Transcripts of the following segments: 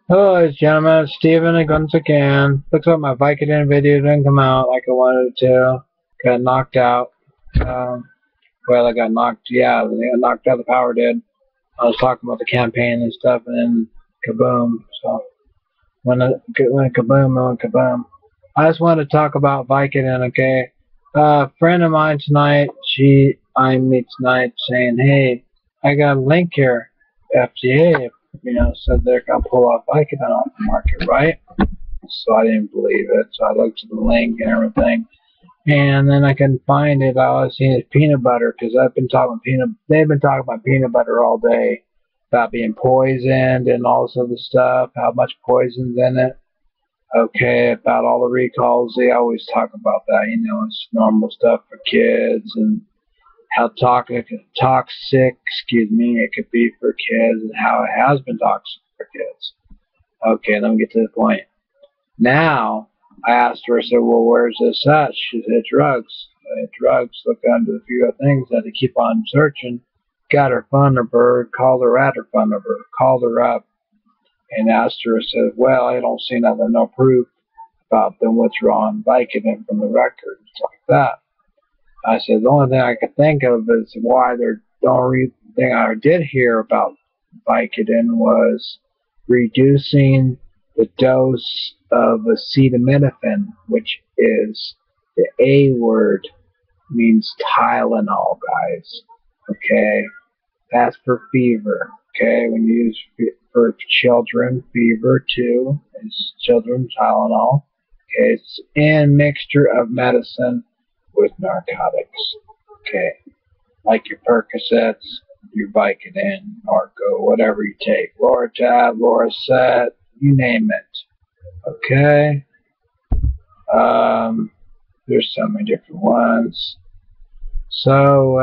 Hello, gentlemen. It's Steven once again. Looks like my Vicodin video didn't come out like I wanted it to. Got knocked out. Well, I got knocked. Yeah, they got knocked out. The power did. I was talking about the campaign and stuff, and then kaboom. So when it went kaboom, it went kaboom. I just wanted to talk about Vicodin. Okay. A friend of mine tonight. I meet tonight saying, "Hey, I got a link here. FDA." Said they're gonna pull off Vicodin off the market, right? So I didn't believe it. So I looked at the link and everything, and then I couldn't find it. All I seen is peanut butter because I've been talking peanut. They've been talking about peanut butter all day, about being poisoned and all this other stuff. How much poison's in it? Okay, about all the recalls. They always talk about that. It's normal stuff for kids and how toxic, it could be for kids and how it has been toxic for kids. Okay, let me get to the point. Now, I asked her, I said, well, where's this at? She said, drugs. Drugs, look under a few other things that they keep on searching. Got her phone number, called her at her phone number, called her up and asked her, I said, well, I don't see nothing, no proof about them withdrawing Vicodin from the records like that. I said, the only thing I could think of is why the only thing I did hear about Vicodin was reducing the dose of acetaminophen, which is the A word, means Tylenol, guys. Okay? That's for fever. Okay? When you use for children, fever too, is children Tylenol. Okay? It's in mixture of medicine with narcotics. Okay, like your Percocets, your Vicodin, Narco, whatever you take, Loratab, Loracet, you name it. Okay, there's so many different ones. So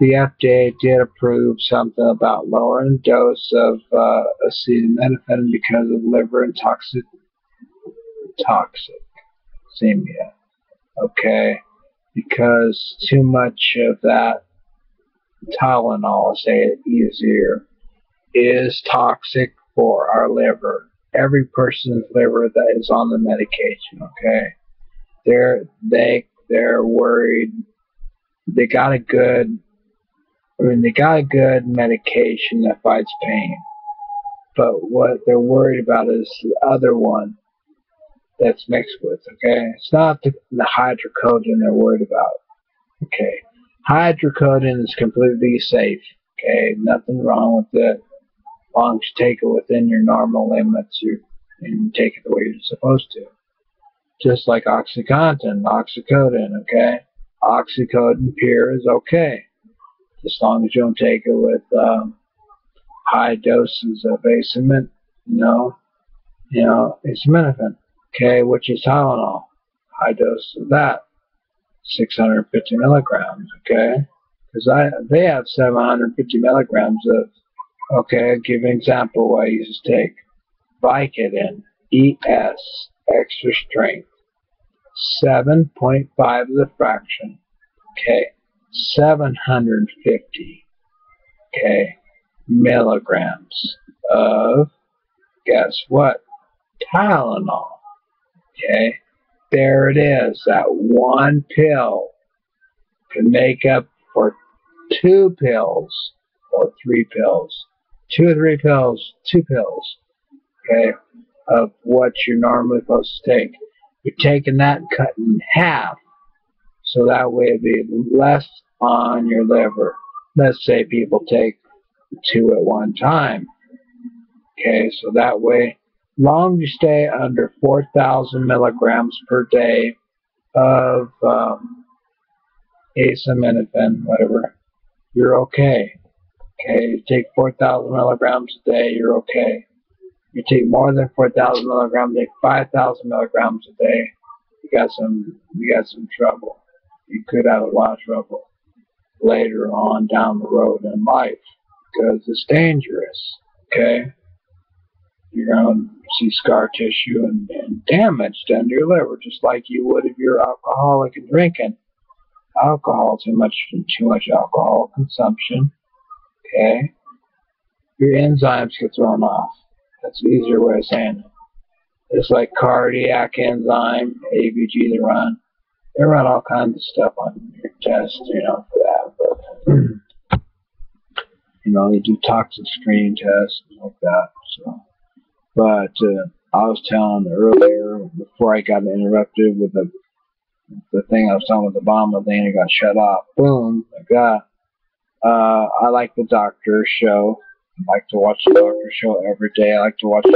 the FDA did approve something about lowering the dose of acetaminophen because of liver and toxemia. Okay, because too much of that Tylenol, say it easier, is toxic for our liver. Every person's liver that is on the medication, okay, they're worried. They got a good medication that fights pain, but what they're worried about is the other one that's mixed with, okay? It's not the hydrocodone they're worried about, okay? Hydrocodone is completely safe, okay? Nothing wrong with it. As long as you take it within your normal limits and you take it the way you're supposed to. Just like oxycodone, okay? Oxycodone pure is okay, as long as you don't take it with high doses of acetaminophen. Okay, which is Tylenol. High dose of that, 650 milligrams. Okay, because they have 750 milligrams of. Okay, I'll give you an example. What I used to take Vicodin ES extra strength, 7.5 is a fraction. Okay, 750. Okay, milligrams of, guess what? Tylenol. Okay, there it is. That one pill can make up for 2 pills or 3 pills. 2 or 3 pills, 2 pills, okay, of what you're normally supposed to take. You're taking that and cutting in half, so that way it'd be less on your liver. Let's say people take 2 at one time. Okay, so that way, long as you stay under 4,000 milligrams per day of acetaminophen, whatever, you're okay. Okay, you take 4,000 milligrams a day, you're okay. You take more than 4,000 milligrams, take 5,000 milligrams a day, you got some trouble. You could have a lot of trouble later on down the road in life because it's dangerous. Okay. You're going to see scar tissue and damage done to your liver, just like you would if you're alcoholic and drinking. Alcohol, too much alcohol consumption, okay, your enzymes get thrown off. That's an easier way of saying it. It's like cardiac enzyme, ABG they run all kinds of stuff on your test, for that. But, they do toxic screening tests and like that. So, but I was telling earlier, before I got interrupted with the thing I was talking with the bomb, thing, it got shut off. Boom, like that. I like the doctor show. I like to watch the doctor show every day. I like to watch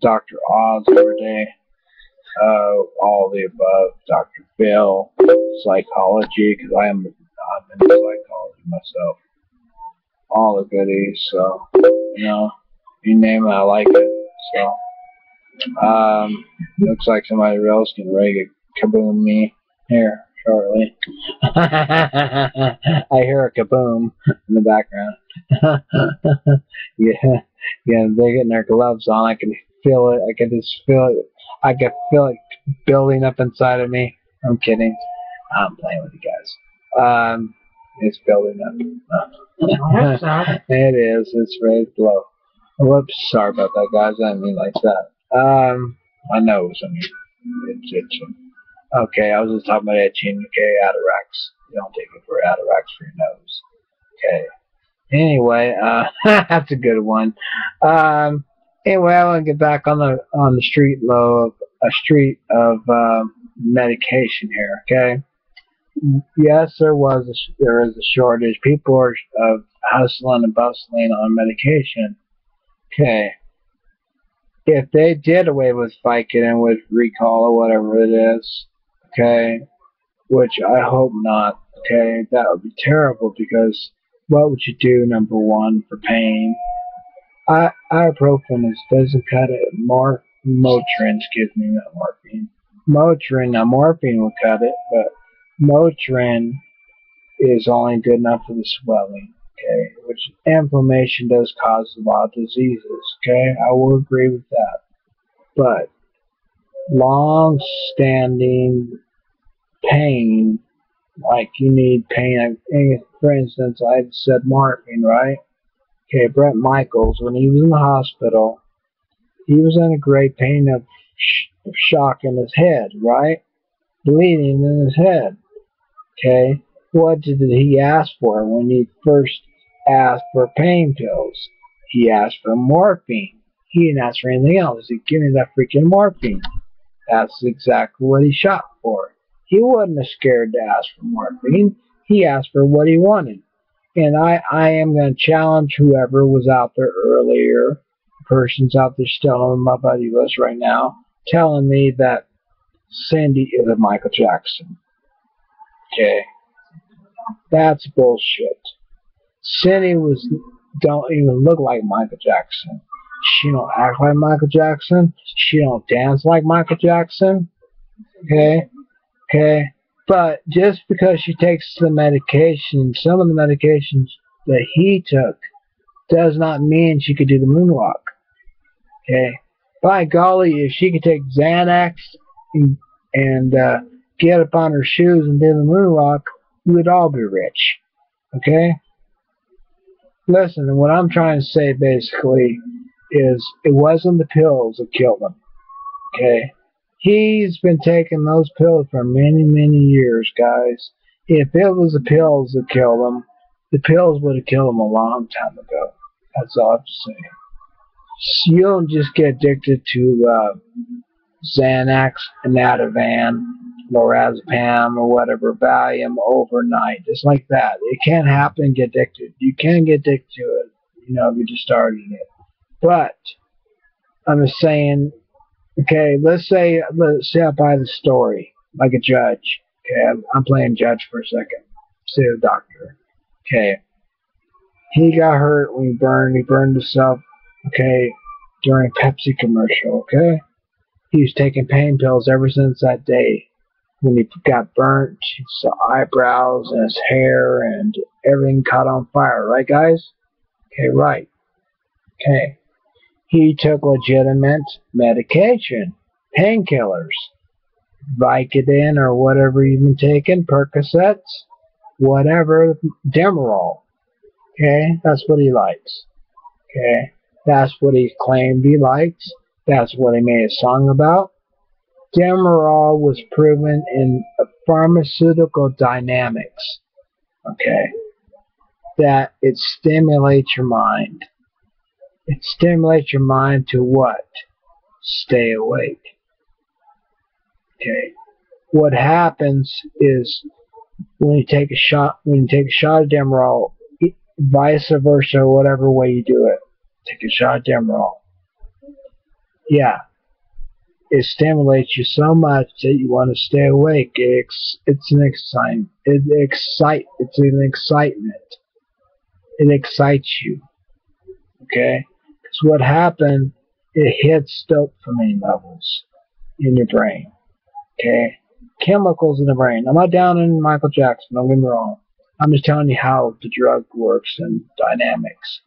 Dr. Oz every day. All the above. Dr. Phil, psychology, because I'm into psychology myself. All the goodies. So, you name it, I like it. So, looks like somebody else getting ready to kaboom me here shortly. I hear a kaboom in the background. yeah, they're getting their gloves on. I can feel it. I can just feel it. I can feel it building up inside of me. I'm kidding. I'm playing with you guys. It's building up. It is. It's ready to blow. Whoops. Sorry about that, guys. I didn't mean like that. My nose. I mean, it's itching. Okay, I was just talking about itching. Okay, Atarax. You don't take it for Atarax for your nose. Okay. Anyway, that's a good one. Anyway, I want to get back on the street of medication here. Okay. Yes, there is a shortage. People are hustling and bustling on medication. Okay. If they did away with Vicodin with recall or whatever it is, okay, which I hope not, okay, that would be terrible because what would you do, number one, for pain? Ibuprofen doesn't cut it. Motrin, excuse me, not morphine. Motrin, now morphine will cut it, but Motrin is only good enough for the swelling, okay, which inflammation does cause a lot of diseases, okay, I will agree with that. But long-standing pain, like you need pain, for instance, I said morphine, right? Okay, Brett Michaels, when he was in the hospital, he was in a great pain of shock in his head, right? Bleeding in his head. Okay, what did he ask for when he first asked for pain pills? He asked for morphine. He didn't ask for anything else. He said, give me that freaking morphine. That's exactly what he shot for. He wasn't scared to ask for morphine. He asked for what he wanted. And I am going to challenge whoever was out there earlier, persons out there still on my buddy list right now, telling me that Cindy is a Michael Jackson. Okay, that's bullshit. Cindy don't even look like Michael Jackson. She don't act like Michael Jackson. She don't dance like Michael Jackson. Okay. But just because she takes the medication, some of the medications that he took, does not mean she could do the moonwalk. Okay. By golly, if she could take Xanax and get up on her shoes and do the moonwalk, we would all be rich. Okay? Listen, what I'm trying to say basically is it wasn't the pills that killed him. Okay? He's been taking those pills for many, many years, guys. If it was the pills that killed him, the pills would have killed him a long time ago. That's all I have to say. So you don't just get addicted to Xanax, Ativan, lorazepam, or whatever, Valium overnight, just like that. It can't happen, get addicted. You can get addicted to it, if you just started it. But I'm just saying, okay, let's say I buy the story, like a judge. Okay, I'm playing judge for a second. Say a doctor. Okay, he got hurt when he burned himself, okay, during a Pepsi commercial, okay? He was taking pain pills ever since that day when he got burnt, his eyebrows and his hair and everything caught on fire, right, guys? Okay, right. Okay. He took legitimate medication, painkillers, Vicodin or whatever you've been taking, Percocets, whatever, Demerol. Okay, that's what he likes. Okay, That's what he claimed he likes. That's what he made a song about. Demerol was proven in pharmaceutical dynamics, okay, that it stimulates your mind. It stimulates your mind to what? Stay awake. Okay. What happens is when you take a shot of Demerol, vice versa, whatever way you do it, take a shot of Demerol. Yeah, it stimulates you so much that you want to stay awake. It's an excitement. It's an excitement. It excites you. Okay? Because what happened, it hits dopamine levels in your brain. Okay? Chemicals in the brain. I'm not down in Michael Jackson, don't get me wrong. I'm just telling you how the drug works and dynamics.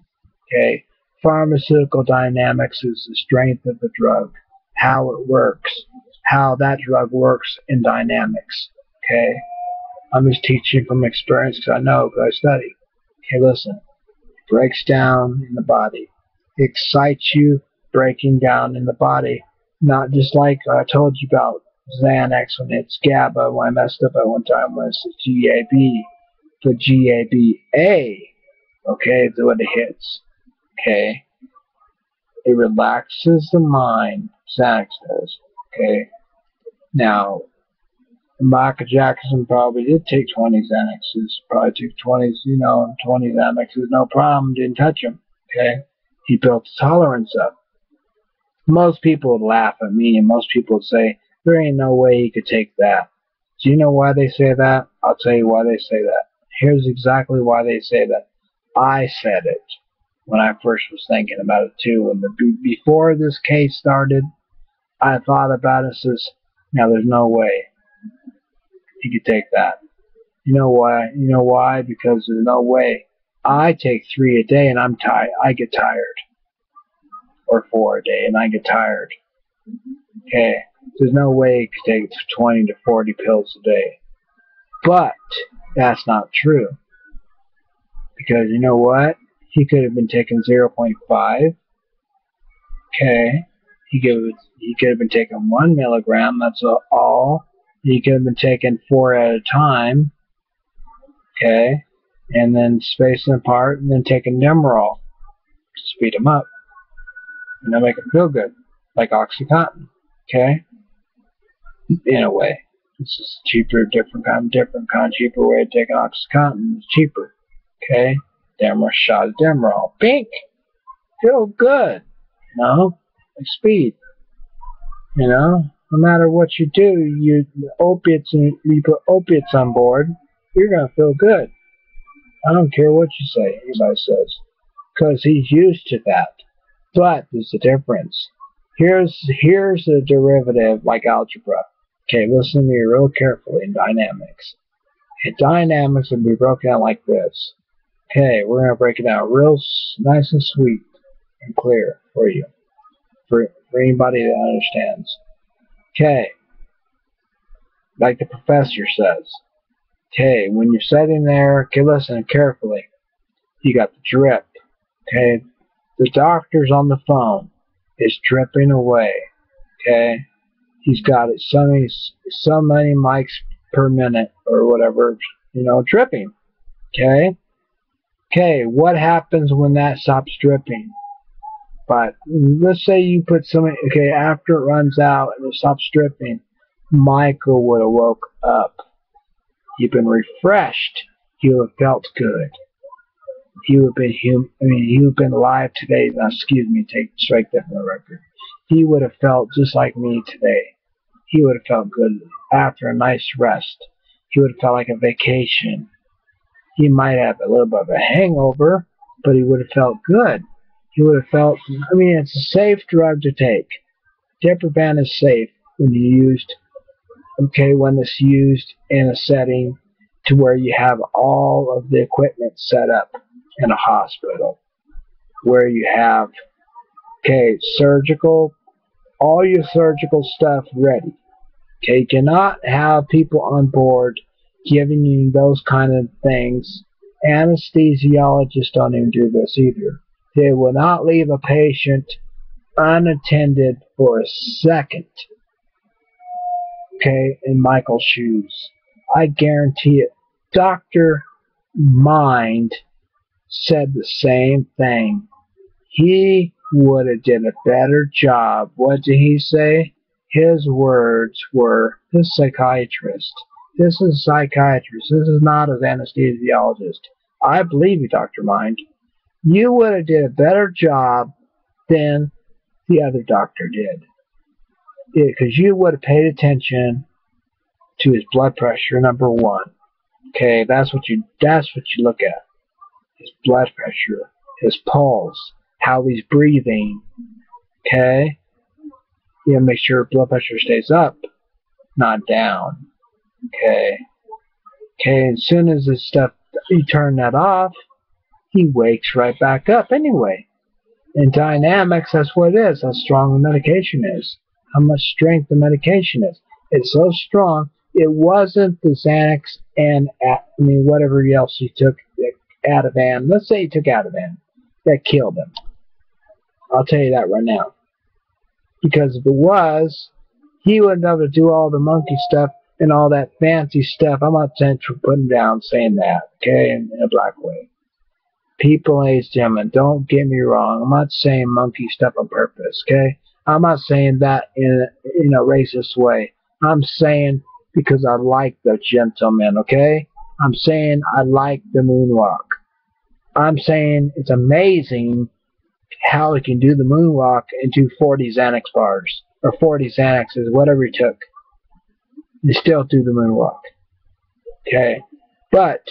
Okay? Pharmaceutical dynamics is the strength of the drug, how it works, how that drug works in dynamics. Okay? I'm just teaching from experience because I know, because I study. Okay, listen. It breaks down in the body. It excites you breaking down in the body. Not just like I told you about Xanax when it's GABA. When I messed up at one time when it's GAB. The GABA, okay, is what it hits. Okay? It relaxes the mind. Xanax does. Okay? Now, Michael Jackson probably did take 20 Xanaxes. Probably took 20 Xanaxes, no problem. Didn't touch him. Okay? He built tolerance up. Most people would laugh at me, and most people would say, there ain't no way he could take that. Do you know why they say that? I'll tell you why they say that. Here's exactly why they say that. I said it when I first was thinking about it too. And before this case started, I thought about it and says, now there's no way he could take that. You know why? You know why? Because there's no way. I take 3 a day and I'm tired. I get tired. Or 4 a day and I get tired. Okay. There's no way he could take 20 to 40 pills a day. But that's not true. Because you know what? He could have been taking 0.5. Okay. He could have been taking 1 milligram. That's all. He could have been taking 4 at a time. Okay. And then spacing them apart and then taking Demerol to speed them up. And make them feel good. Like Oxycontin. Okay. In a way. It's just cheaper, different kind, cheaper way of taking Oxycontin. It's cheaper. Okay? Demerol, shot of Demerol. Bink! Feel good. You know? Like speed. You know? No matter what you do, you put opiates on board, you're going to feel good. I don't care what you say, anybody says. Because he's used to that. But there's a difference. Here's a derivative like algebra. Okay, listen to me real carefully in dynamics. Okay, dynamics will be broken down like this. Okay, we're going to break it down real nice and sweet and clear for you. For anybody that understands. Okay, like the professor says. Okay, when you're sitting there, okay, listen carefully. You got the drip. Okay, the doctor's on the phone. It's dripping away. Okay. He's got it so many mics per minute or whatever, dripping. Okay? Okay, what happens when that stops dripping? But let's say you put after it runs out and it stops dripping, Michael would have woke up. He'd been refreshed. He would have felt good. He would have been alive today. Now, excuse me, strike that from the record. He would have felt just like me today. He would have felt good after a nice rest. He would have felt like a vacation. He might have a little bit of a hangover, but he would have felt good. He would have felt, it's a safe drug to take. Diprovan is safe when it's used in a setting to where you have all of the equipment set up in a hospital. Where you have, all your surgical stuff ready. Okay, you cannot have people on board giving you those kind of things. Anesthesiologists don't even do this either. They will not leave a patient unattended for a second. Okay, in Michael's shoes. I guarantee it. Dr. Mind said the same thing. He would have did a better job. What did he say? His words were, this psychiatrist. This is a psychiatrist. This is not an anesthesiologist. I believe you, Dr. Mind. You would have did a better job than the other doctor did. Because you would have paid attention to his blood pressure, number one. Okay, that's what you look at. His blood pressure, his pulse, how he's breathing. Okay? You gotta make sure blood pressure stays up, not down. Okay? Okay, as soon as this stuff, you turn that off, he wakes right back up anyway. In dynamics, that's what it is. How strong the medication is. How much strength the medication is. It's so strong. It wasn't the Xanax and whatever else he took, Ativan. Let's say he took Ativan. That killed him. I'll tell you that right now. Because if it was, he wouldn't be able to do all the monkey stuff and all that fancy stuff. I'm not saying for putting down saying that, okay, in a black way. People, ladies and gentlemen, don't get me wrong. I'm not saying monkey stuff on purpose, okay? I'm not saying that in a racist way. I'm saying because I like the gentleman, okay? I'm saying I like the moonwalk. I'm saying it's amazing how he can do the moonwalk and do 40 Xanax bars, or 40 Xanaxes, whatever he took, and still do the moonwalk. Okay? But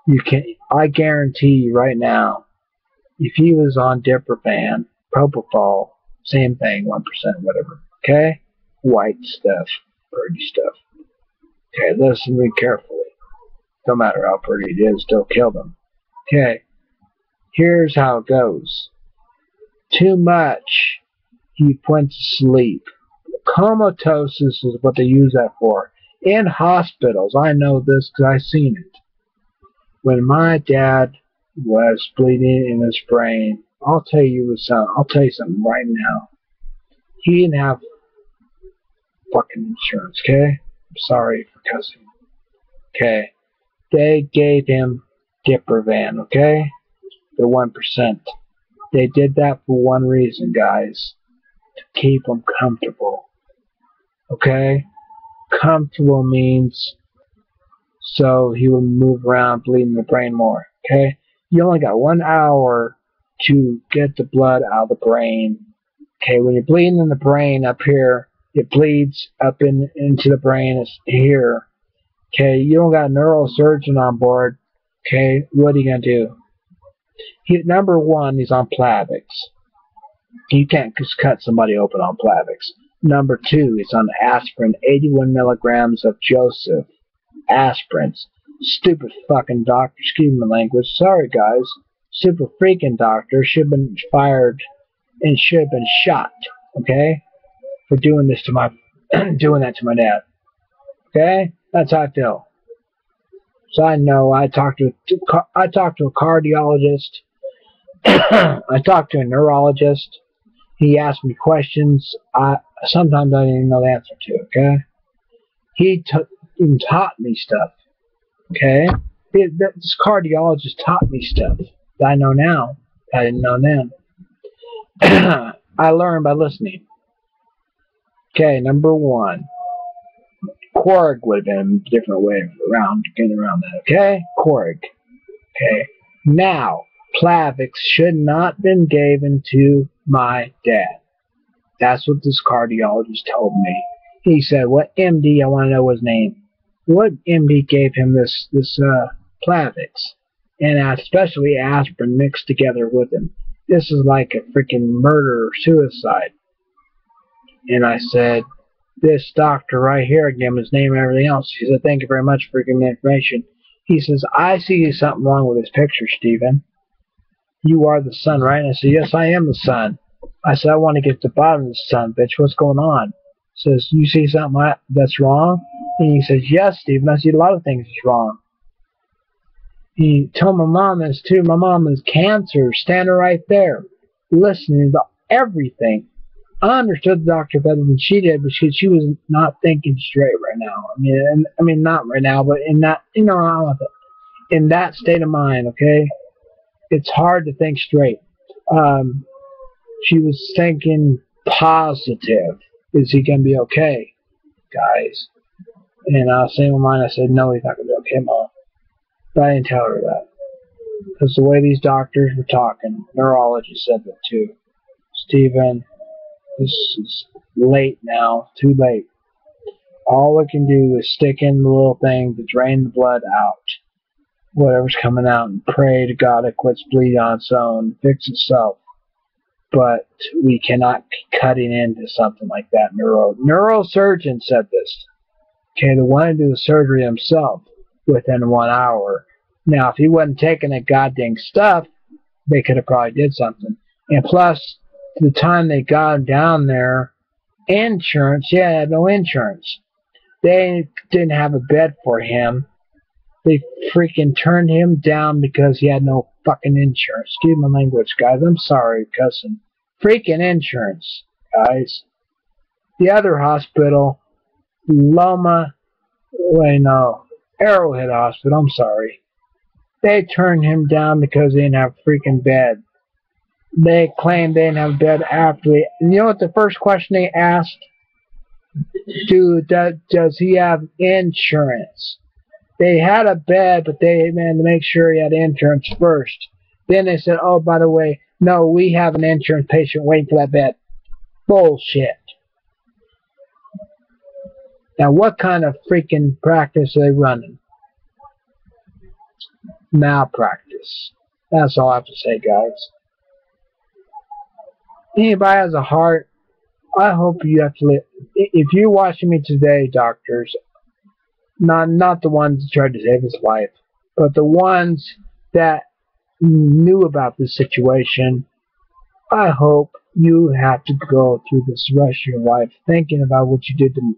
you can, I guarantee you right now, if he was on Diprofan, Propofol, same thing, 1%, whatever. Okay? White stuff, pretty stuff. Okay, listen to me carefully. No matter how pretty it is, still kill them. Okay, here's how it goes. Too much, he went to sleep. Comatose is what they use that for. In hospitals, I know this because I've seen it. When my dad was bleeding in his brain, I'll tell you something right now. He didn't have fucking insurance, okay? I'm sorry for cussing. Okay. They gave him Diprovan, okay? The 1%. They did that for one reason, guys. To keep him comfortable. Okay? Comfortable means so he would move around bleeding the brain more. Okay? You only got 1 hour to get the blood out of the brain. Okay, when you're bleeding in the brain up here, it bleeds up into the brain here. Okay, you don't got a neurosurgeon on board. Okay, what are you going to do? Number one, he's on Plavix. You can't just cut somebody open on Plavix. Number two, he's on aspirin, 81 milligrams of Joseph. Aspirins. Stupid fucking doctor. Excuse my language. Sorry, guys. Super freaking doctor. Should have been fired and should have been shot. Okay? For doing this to my, doing that to my dad. Okay? That's how I feel. So I know I talked to a cardiologist. I talked to a neurologist. He asked me questions sometimes I didn't even know the answer to, okay? He even taught me stuff, okay? This cardiologist taught me stuff that I know now I didn't know then. I learned by listening. Okay, number one. Korg would have been a different way around getting around that, okay? Korg. Okay. Now, Plavix should not have been given to my dad. That's what this cardiologist told me. He said, what MD, I want to know his name. What MD gave him this Plavix? And especially aspirin mixed together with him. This is like a freaking murder or suicide. And I said, this doctor right here, I gave him his name and everything else. He said, thank you very much for giving me information. He says, I see something wrong with this picture, Stephen. You are the son, right? And I said, yes, I am the son. I said, I want to get to the bottom of this son, bitch. What's going on? He says, you see something that's wrong? And he says, yes, Stephen, I see a lot of things that's wrong. He told my mom this too. My mom has cancer standing right there. listening to everything. I understood the doctor better than she did, but she was not thinking straight right now. I mean, not right now, but in that, in that state of mind, okay, it's hard to think straight. Um, she was thinking positive. Is he gonna be okay, guys? And I was saying in my mind, I said, no, he's not gonna be okay, Mom. But I didn't tell her that. Because the way these doctors were talking, neurologists said that too. Stephen, this is late now, too late. All we can do is stick in the little thing to drain the blood out, whatever's coming out, and pray to God it quits bleeding on its own, fix itself. But we cannot be cutting into something like that. Neurosurgeon said this. Okay, the one to do the surgery himself within 1 hour. Now, if he wasn't taking that goddamn stuff, they could have probably did something. And plus, the time they got him down there, insurance, yeah, no insurance. They didn't have a bed for him. They freaking turned him down because he had no fucking insurance. Excuse my language, guys. I'm sorry, cussing. Freaking insurance, guys. The other hospital, Arrowhead Hospital, I'm sorry. They turned him down because they didn't have a freaking bed. They claimed they didn't have a bed after they... And you know what the first question they asked? Does he have insurance? They had a bed, but they had to make sure he had insurance first. Then they said, oh, by the way, no, we have an insurance patient waiting for that bed. Bullshit. Now, what kind of freaking practice are they running? Malpractice. That's all I have to say, guys. Anybody has a heart, I hope you have to live. If you're watching me today, doctors, not the ones that tried to save his life, but the ones that knew about this situation, I hope you have to go through this rest of your life thinking about what you did to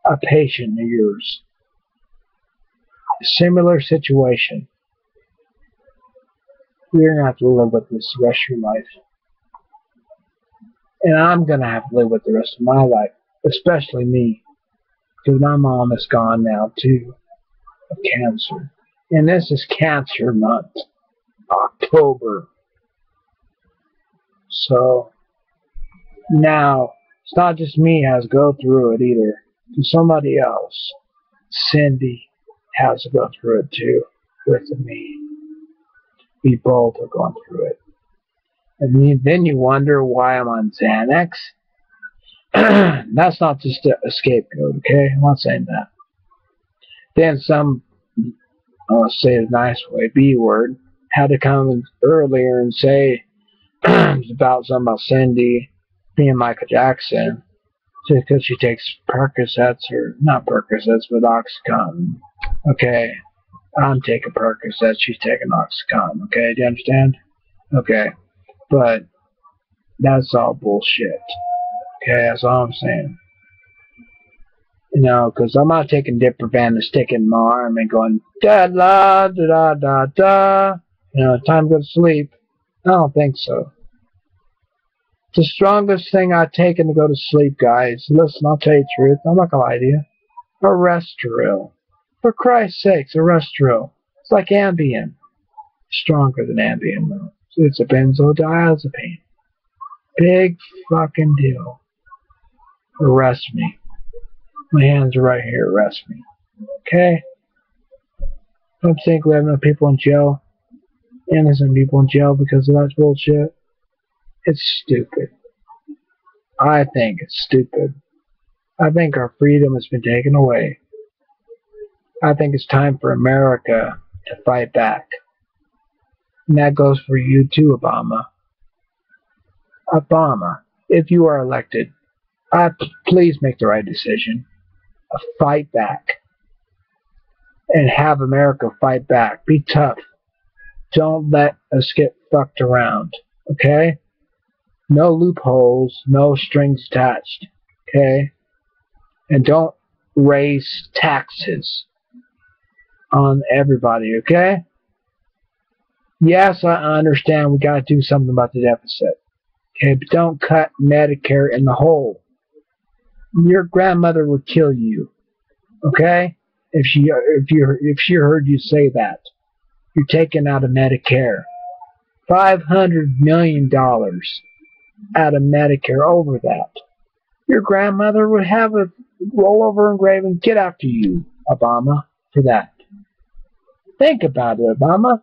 a patient of yours. A similar situation. You're going to have to live with this the rest of your life. And I'm going to have to live with the rest of my life, especially me. Because my mom is gone now, too, of cancer. And this is Cancer Month, October. So, now, it's not just me has to go through it either. There's somebody else. Cindy has to go through it, too, with me. We both are going through it. And then you wonder why I'm on Xanax. That's not just a scapegoat, okay? I'm not saying that. Then some, I'll say it a nice way, B word, had to come earlier and say about something about Cindy being Michael Jackson just because she takes Percocets, or not Percocets, but Oxycontin. Okay, I'm taking Percocets, she's taking Oxycontin, okay? Do you understand? Okay. But that's all bullshit. Okay, that's all I'm saying. You know, because I'm not taking Diprovan and sticking in my arm and going, da-da-da-da-da-da. You know, time to go to sleep. I don't think so. The strongest thing I've taken to go to sleep, guys, listen, I'll tell you the truth. I'm not going to lie to you. A Restoril. For Christ's sakes, a Restoril. It's like Ambien. Stronger than Ambien, though. It's a benzodiazepine. Big fucking deal. Arrest me. My hands are right here. Arrest me. Okay? Don't think we have no people in jail. Innocent people in jail because of that bullshit. It's stupid. I think it's stupid. I think our freedom has been taken away. I think it's time for America to fight back. And that goes for you too, Obama. Obama, if you are elected, please make the right decision. Fight back. And have America fight back. Be tough. Don't let us get fucked around. Okay? No loopholes, no strings attached. Okay? And don't raise taxes on everybody, okay? Yes, I understand we got to do something about the deficit. Okay, but don't cut Medicare in the hole. Your grandmother would kill you. Okay, if she heard you say that, you're taken out of Medicare. $500 million out of Medicare over that. Your grandmother would have a rollover grave and get after you, Obama, for that. Think about it, Obama.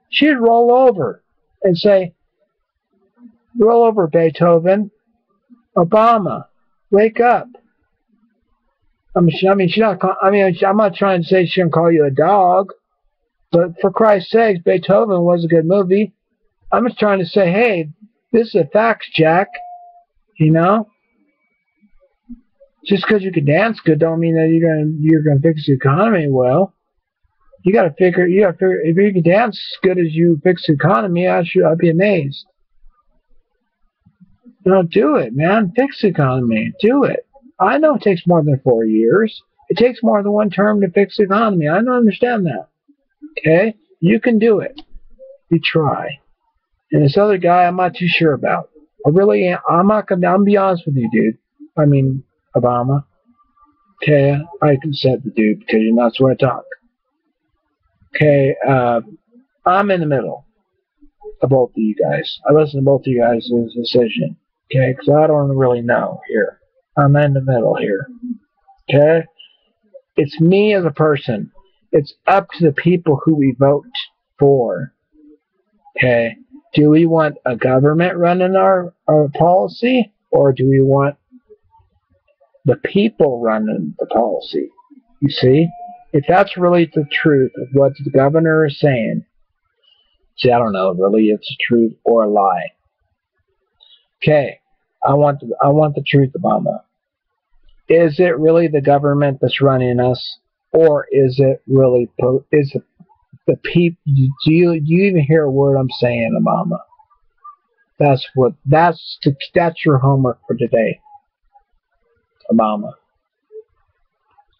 She'd roll over and say, roll over, Beethoven. Obama, wake up. I'm not trying to say she's going to call you a dog, but for Christ's sake, Beethoven was a good movie. I'm just trying to say, hey, this is a facts, Jack. You know? Just because you can dance good don't mean that you're gonna fix the economy well. You gotta figure if you can dance as good as you fix the economy, I'd be amazed. No, do it, man. Fix the economy. Do it. I know it takes more than 4 years. It takes more than one term to fix the economy. I don't understand that. Okay? You can do it. You try. And this other guy, I'm not too sure about. I really am. I'm gonna be honest with you, dude. I mean, Obama. Okay, I can set the dude because you're not supposed to talk. Okay, I'm in the middle of both of you guys. I listen to both of you guys' decision. Okay, because I don't really know here. I'm in the middle here. Okay? It's me as a person. It's up to the people who we vote for. Okay? Do we want a government running our policy, or do we want the people running the policy? You see? If that's really the truth of what the governor is saying, see, I don't know really if it's the truth or a lie. Okay, I want the truth, Obama. Is it really the government that's running us, or is it really the people? Do you even hear a word I'm saying, Obama? That's your homework for today, Obama.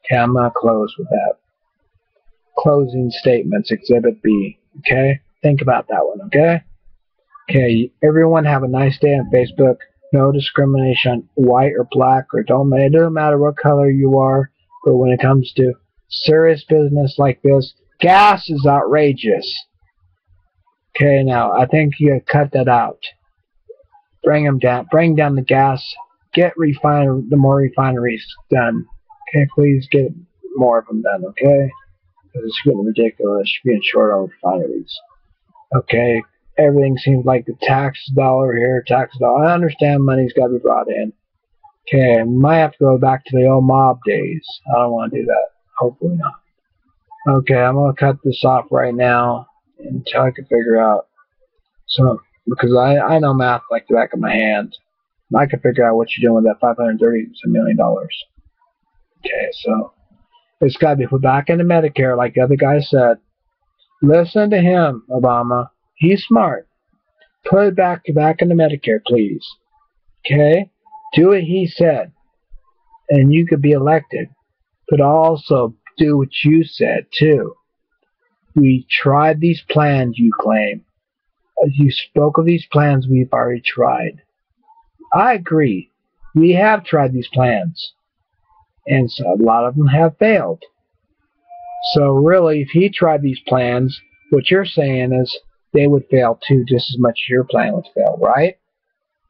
Okay, I'm gonna close with that. Closing statements, Exhibit B. Okay, think about that one. Okay. Okay, everyone have a nice day on Facebook. No discrimination, white or black, or it doesn't matter what color you are. But when it comes to serious business like this, gas is outrageous. Okay, now I think you gotta cut that out. Bring them down. Bring down the gas. Get the more refineries done. Okay, please get more of them done. Okay, because it's getting ridiculous. You're being short on refineries. Okay. Everything seems like the tax dollar here, tax dollar. I understand money's got to be brought in. Okay, I might have to go back to the old mob days. I don't want to do that. Hopefully not. Okay, I'm going to cut this off right now until I can figure out. So, because I know math like the back of my hand. I can figure out what you're doing with that $530 million. Okay, so it's got to be put back into Medicare, like the other guy said. Listen to him, Obama. He's smart. Put it back into Medicare, please. Okay? Do what he said. And you could be elected. But also do what you said, too. We tried these plans, you claim. As you spoke of these plans we've already tried. I agree. We have tried these plans. And so a lot of them have failed. So really, if he tried these plans, what you're saying is they would fail too, just as much as your plan would fail, right?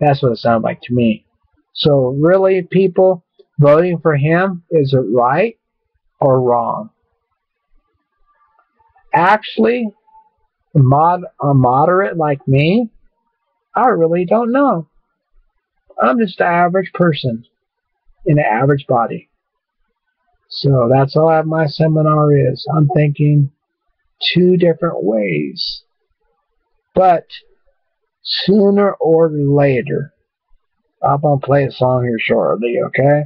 That's what it sounds like to me. So really, people voting for him, is it right or wrong? Actually, a moderate like me, I really don't know. I'm just an average person in an average body. So that's all my seminar is. I'm thinking two different ways. But sooner or later, I'm going to play a song here shortly, okay?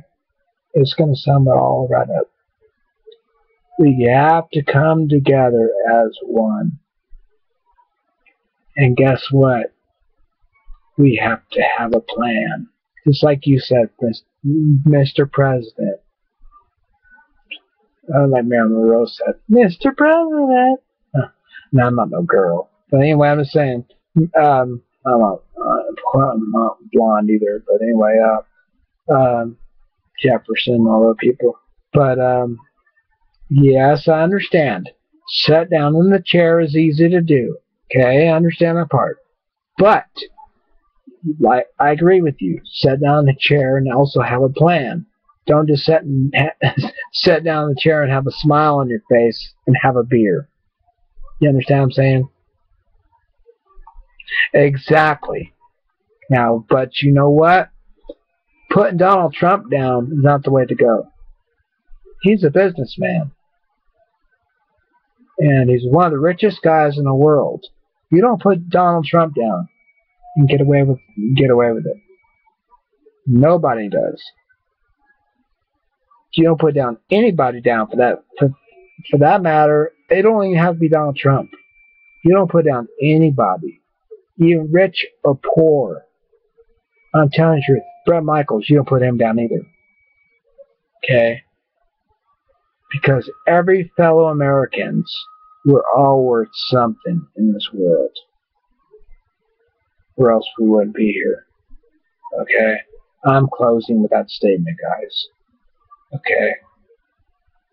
It's going to sum it all right up. We have to come together as one. And guess what? We have to have a plan. Just like you said, Mr. President. Like Marilyn Monroe said, Mr. President. No, I'm not no girl. But anyway, I'm just saying, I'm not blonde either, but anyway, Jefferson, all those people. But yes, I understand. Sit down in the chair is easy to do. Okay, I understand that part. But I agree with you. Sit down in the chair and also have a plan. Don't just sit down in the chair and have a smile on your face and have a beer. You understand what I'm saying? Exactly. Now, but you know what? Putting Donald Trump down is not the way to go. He's a businessman. And he's one of the richest guys in the world. You don't put Donald Trump down and get away with it. Nobody does. You don't put down anybody down for that matter. It don't even have to be Donald Trump. You don't put down anybody, even rich or poor. I'm telling you the truth. Brett Michaels, you don't put him down either. Okay? Because every fellow Americans, we're all worth something in this world. Or else we wouldn't be here. Okay? I'm closing with that statement, guys. Okay?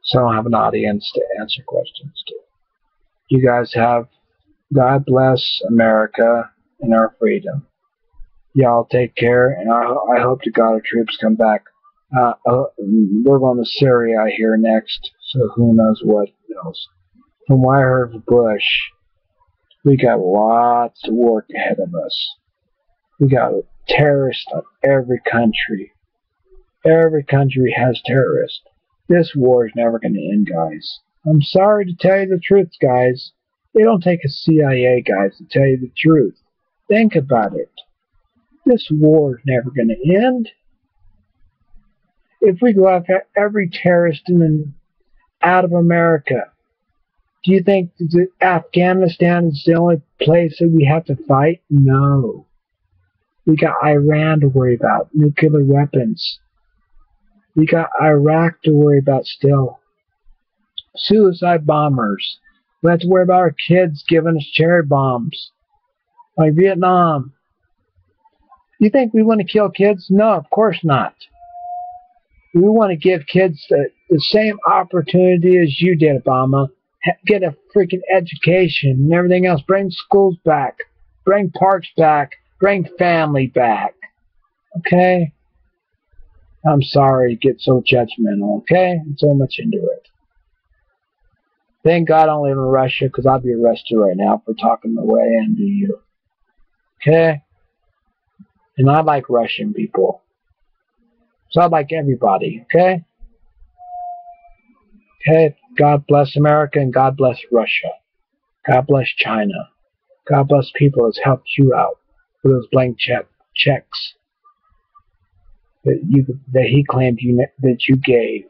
So I don't have an audience to answer questions to. You guys have, God bless America and our freedom. Y'all take care, and I hope to God our troops come back. We're going to Syria, I hear, next, so who knows what else. From what I heard from Bush, we got lots of work ahead of us. We got terrorists on every country. Every country has terrorists. This war is never going to end, guys. I'm sorry to tell you the truth, guys. It don't take a CIA, guys, to tell you the truth. Think about it. This war is never going to end. If we go after every terrorist out of America, do you think that Afghanistan is the only place that we have to fight? No. We got Iran to worry about, nuclear weapons. We got Iraq to worry about still. Suicide bombers. We have to worry about our kids giving us cherry bombs. Like Vietnam. You think we want to kill kids? No, of course not. We want to give kids the same opportunity as you did, Obama. Get a freaking education and everything else. Bring schools back. Bring parks back. Bring family back. Okay? I'm sorry to get so judgmental, okay? I'm so much into it. Thank God I don't live in Russia, because I'd be arrested right now for talking my way into you. Okay? And I like Russian people. So I like everybody, okay? Okay? God bless America and God bless Russia. God bless China. God bless people that's helped you out for those blank checks that he claimed that you gave.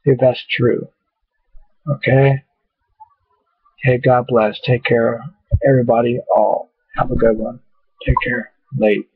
If that's true. Okay? Okay, God bless. Take care, everybody, all. Have a good one. Take care. Late.